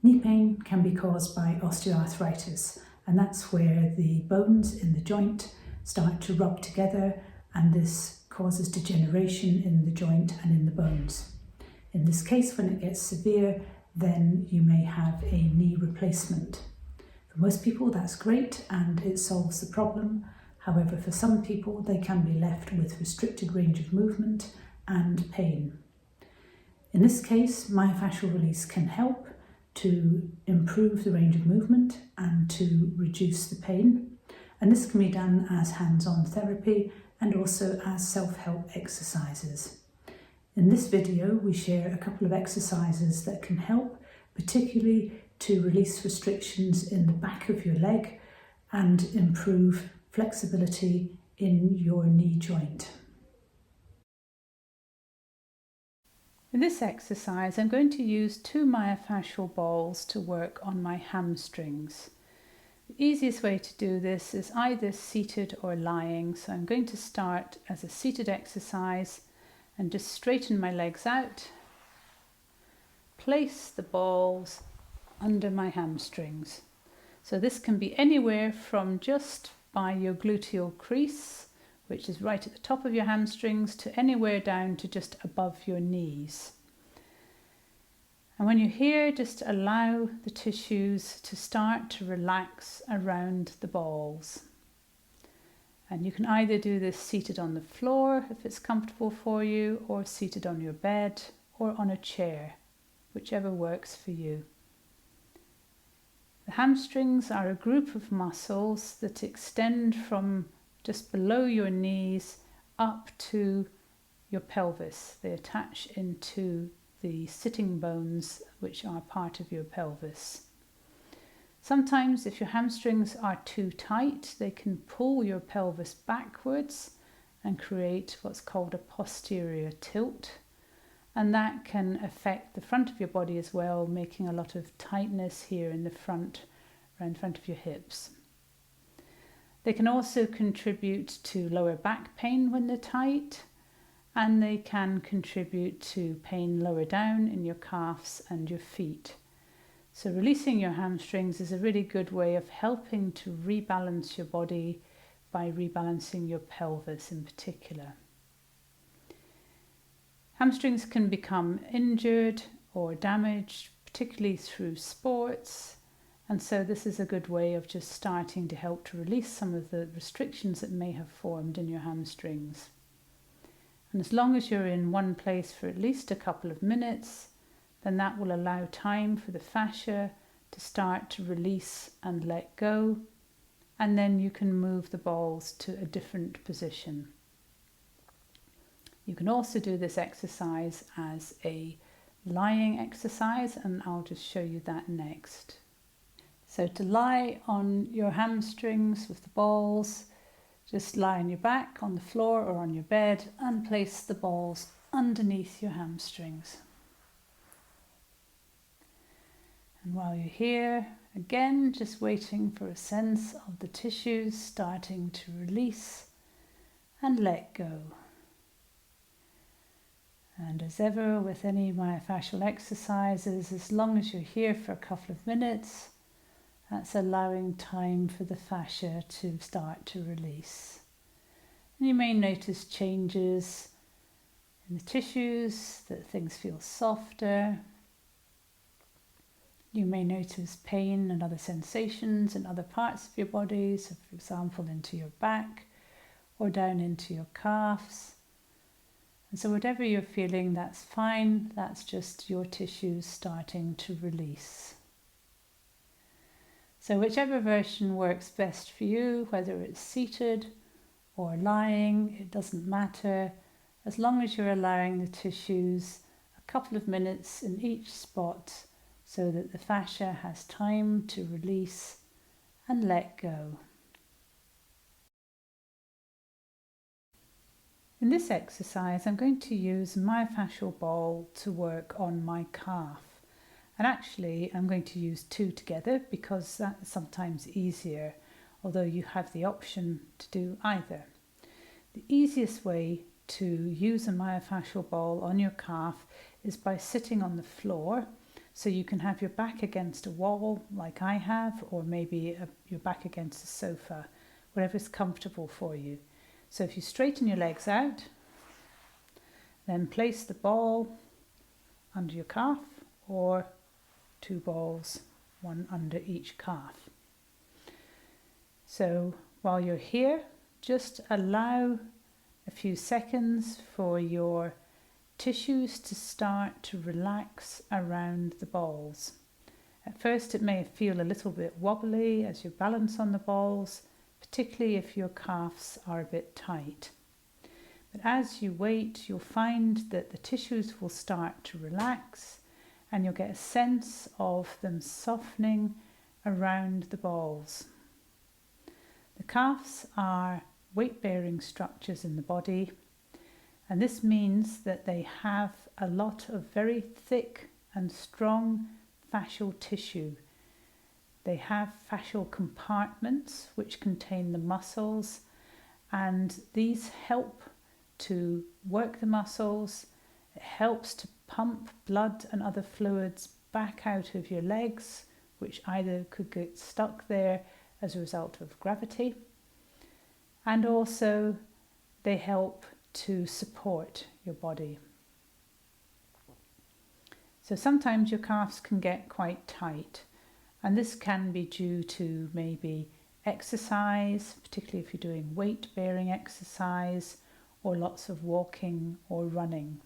Knee pain can be caused by osteoarthritis, and that's where the bones in the joint start to rub together, and this causes degeneration in the joint and in the bones. In this case, when it gets severe, then you may have a knee replacement. For most people, that's great and it solves the problem. However, for some people, they can be left with restricted range of movement and pain. In this case, myofascial release can help to improve the range of movement and to reduce the pain. And this can be done as hands-on therapy and also as self-help exercises. In this video, we share a couple of exercises that can help, particularly to release restrictions in the back of your leg and improve flexibility in your knee joint. In this exercise, I'm going to use 2 myofascial balls to work on my hamstrings. The easiest way to do this is either seated or lying, so I'm going to start as a seated exercise and just straighten my legs out. Place the balls under my hamstrings. So this can be anywhere from just by your gluteal crease, which is right at the top of your hamstrings, to anywhere down to just above your knees. And when you're here, just allow the tissues to start to relax around the balls. And you can either do this seated on the floor if it's comfortable for you, or seated on your bed or on a chair, whichever works for you. The hamstrings are a group of muscles that extend from just below your knees up to your pelvis. They attach into the sitting bones, which are part of your pelvis. Sometimes if your hamstrings are too tight, they can pull your pelvis backwards and create what's called a posterior tilt. And that can affect the front of your body as well, making a lot of tightness here in the front, around the front of your hips. They can also contribute to lower back pain when they're tight, and they can contribute to pain lower down in your calves and your feet. So releasing your hamstrings is a really good way of helping to rebalance your body by rebalancing your pelvis in particular. Hamstrings can become injured or damaged, particularly through sports. And so this is a good way of just starting to help to release some of the restrictions that may have formed in your hamstrings. And as long as you're in one place for at least a couple of minutes, then that will allow time for the fascia to start to release and let go. And then you can move the balls to a different position. You can also do this exercise as a lying exercise, and I'll just show you that next. So to lie on your hamstrings with the balls, just lie on your back on the floor or on your bed and place the balls underneath your hamstrings. And while you're here, again, just waiting for a sense of the tissues starting to release and let go. And as ever with any myofascial exercises, as long as you're here for a couple of minutes, that's allowing time for the fascia to start to release. And you may notice changes in the tissues, that things feel softer. You may notice pain and other sensations in other parts of your body, so for example into your back or down into your calves. And so whatever you're feeling, that's fine. That's just your tissues starting to release. So whichever version works best for you, whether it's seated or lying, it doesn't matter, as long as you're allowing the tissues a couple of minutes in each spot so that the fascia has time to release and let go. In this exercise, I'm going to use a myofascial ball to work on my calf. And actually, I'm going to use 2 together because that's sometimes easier, although you have the option to do either. The easiest way to use a myofascial ball on your calf is by sitting on the floor. So you can have your back against a wall like I have, or maybe your back against a sofa, whatever's comfortable for you. So if you straighten your legs out, then place the ball under your calf, or 2 balls, one under each calf. So while you're here, just allow a few seconds for your tissues to start to relax around the balls. At first it may feel a little bit wobbly as you balance on the balls, particularly if your calves are a bit tight. But as you wait, you'll find that the tissues will start to relax, and you'll get a sense of them softening around the balls. The calves are weight-bearing structures in the body, and this means that they have a lot of very thick and strong fascial tissue. They have fascial compartments which contain the muscles, and these help to work the muscles. It helps to pump blood and other fluids back out of your legs, which either could get stuck there as a result of gravity, and also they help to support your body. So sometimes your calves can get quite tight, and this can be due to maybe exercise, particularly if you're doing weight-bearing exercise or lots of walking or running.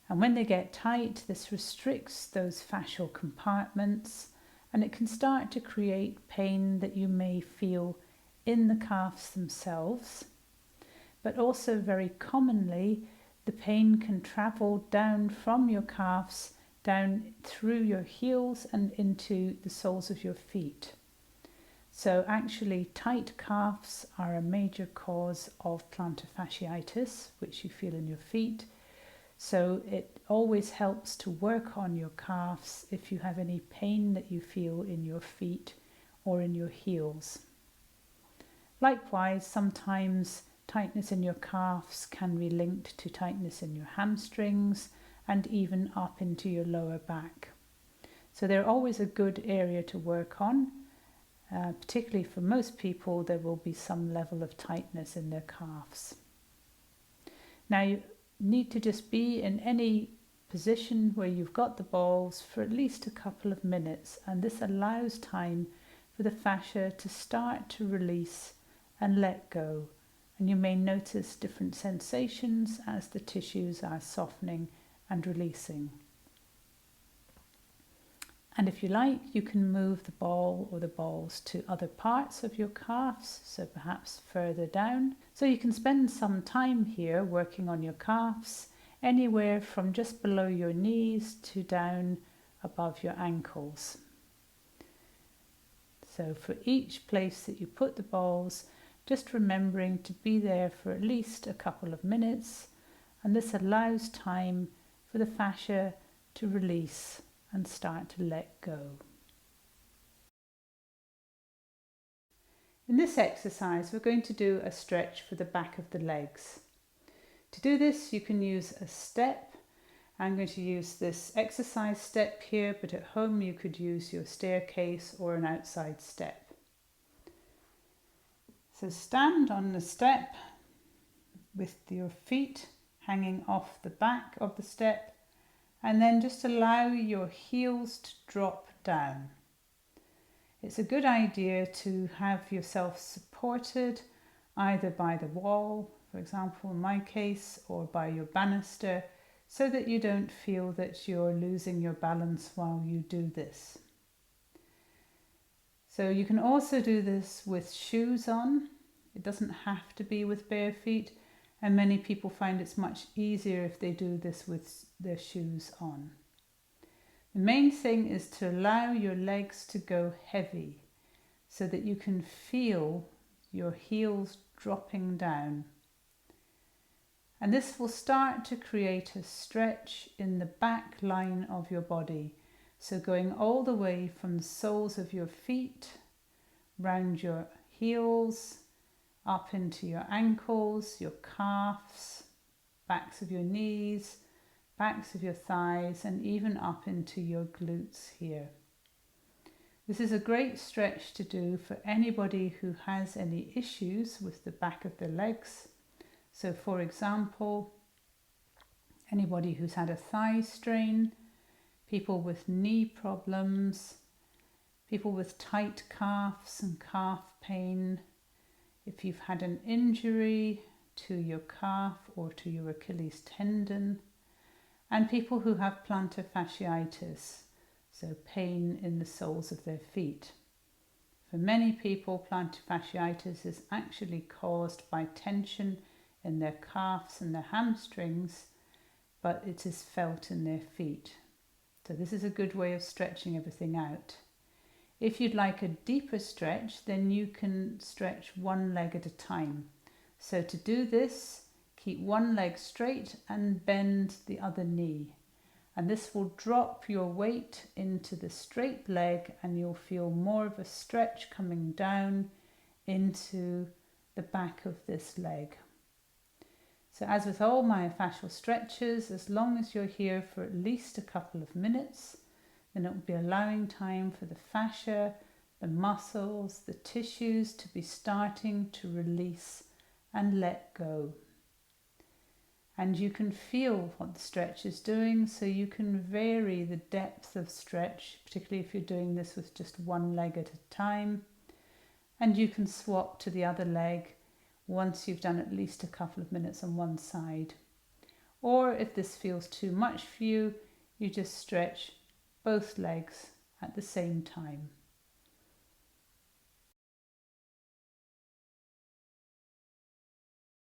And when they get tight, this restricts those fascial compartments, and it can start to create pain that you may feel in the calves themselves. But also very commonly, the pain can travel down from your calves, down through your heels and into the soles of your feet. So actually tight calves are a major cause of plantar fasciitis, which you feel in your feet. So it always helps to work on your calves if you have any pain that you feel in your feet or in your heels. Likewise, sometimes tightness in your calves can be linked to tightness in your hamstrings and even up into your lower back. So they're always a good area to work on. Particularly for most people, there will be some level of tightness in their calves. Now you need to just be in any position where you've got the balls for at least a couple of minutes, and this allows time for the fascia to start to release and let go. And you may notice different sensations as the tissues are softening and releasing. And if you like, you can move the ball or the balls to other parts of your calves, so perhaps further down. So you can spend some time here working on your calves, anywhere from just below your knees to down above your ankles. So for each place that you put the balls, just remembering to be there for at least a couple of minutes, and this allows time for the fascia to release and start to let go. In this exercise, we're going to do a stretch for the back of the legs. To do this, you can use a step. I'm going to use this exercise step here, but at home you could use your staircase or an outside step. So stand on the step with your feet hanging off the back of the step, and then just allow your heels to drop down. It's a good idea to have yourself supported either by the wall, for example in my case, or by your banister, so that you don't feel that you're losing your balance while you do this. So you can also do this with shoes on. It doesn't have to be with bare feet, and many people find it's much easier if they do this with their shoes on. The main thing is to allow your legs to go heavy so that you can feel your heels dropping down. And this will start to create a stretch in the back line of your body. So going all the way from the soles of your feet, round your heels, up into your ankles, your calves, backs of your knees, backs of your thighs, and even up into your glutes here. This is a great stretch to do for anybody who has any issues with the back of their legs. So for example, anybody who's had a thigh strain, people with knee problems, people with tight calves and calf pain, if you've had an injury to your calf or to your Achilles tendon, and people who have plantar fasciitis, so pain in the soles of their feet. For many people, plantar fasciitis is actually caused by tension in their calves and their hamstrings, but it is felt in their feet. So this is a good way of stretching everything out. If you'd like a deeper stretch, then you can stretch one leg at a time. So to do this, keep one leg straight and bend the other knee. And this will drop your weight into the straight leg, and you'll feel more of a stretch coming down into the back of this leg. So as with all myofascial stretches, as long as you're here for at least a couple of minutes, then it will be allowing time for the fascia, the muscles, the tissues to be starting to release and let go. And you can feel what the stretch is doing, so you can vary the depth of stretch, particularly if you're doing this with just one leg at a time. And you can swap to the other leg once you've done at least a couple of minutes on one side. Or if this feels too much for you, you just stretch both legs at the same time.